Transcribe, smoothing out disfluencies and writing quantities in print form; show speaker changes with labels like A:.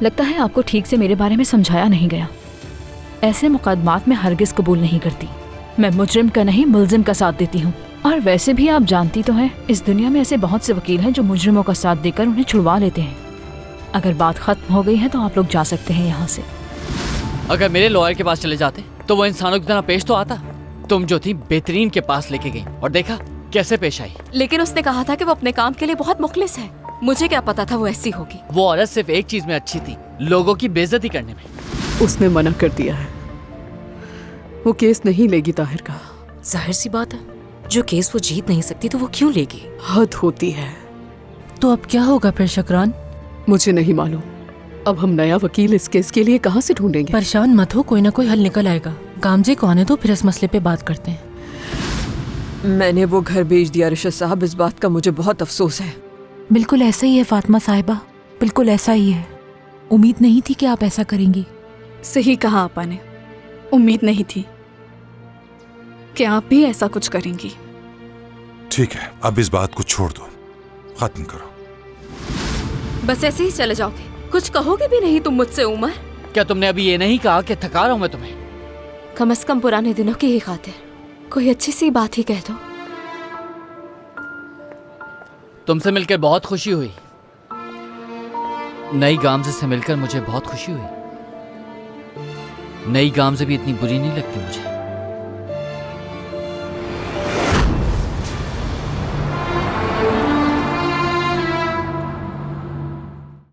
A: लगता है आपको ठीक से मेरे बारे में समझाया नहीं गया। ऐसे मुकदमात में हरगिज कबूल नहीं करती। मैं मुजरिम का नहीं मुल्जिम का साथ देती हूँ। और वैसे भी आप जानती तो हैं, इस दुनिया में ऐसे बहुत से वकील हैं जो मुजरिमों का साथ देकर उन्हें छुड़वा लेते हैं। अगर बात खत्म हो गई है तो आप लोग जा सकते हैं यहाँ से।
B: अगर मेरे लॉयर के पास चले जाते तो वो इंसानों की तरह पेश तो आता। तुम जो थी बेहतरीन के पास लेके गई और देखा कैसे पेश आई।
C: लेकिन उसने कहा था कि वो अपने काम के लिए बहुत मुखलिस है। मुझे क्या पता था वो ऐसी होगी।
B: वो औरत सिर्फ एक चीज में अच्छी थी, लोगों की बेइज्जती करने में।
D: उसने मना कर दिया है, वो केस नहीं लेगी ताहिर का।
E: जाहिर सी बात है, जो केस वो जीत नहीं सकती तो वो क्यों लेगी?
D: हद होती है।
F: तो अब क्या होगा फिर शकरान?
D: मुझे नहीं मालूम। अब हम नया वकील इस केस के लिए कहाँ से ढूंढेंगे?
F: परेशान मत हो, कोई ना कोई हल निकल आएगा। गामजे को आने दो, फिर इस मसले पे बात करते हैं।
G: मैंने वो घर बेच दिया रिशद साहब, इस बात का मुझे बहुत अफसोस है।
H: बिल्कुल ऐसा ही है फातिमा साहिबा, बिल्कुल ऐसा ही है। उम्मीद नहीं थी कि आप ऐसा करेंगी।
I: सही कहा आपा ने, उम्मीद नहीं थी कि आप भी ऐसा कुछ करेंगी।
J: ठीक है, अब इस बात को छोड़ दो, खत्म करो।
C: बस ऐसे ही चले जाओगे? कुछ कहोगे भी नहीं तुम मुझसे उमर?
B: क्या तुमने अभी ये नहीं कहा कि थका रहा हूं मैं तुम्हें?
C: कम से कम पुराने दिनों की ही खातिर कोई अच्छी सी बात ही कह दो।
B: तुमसे मिलकर बहुत खुशी हुई। नई गामजे से मिलकर मुझे बहुत खुशी हुई। नई गामजे भी इतनी बुरी नहीं लगती मुझे।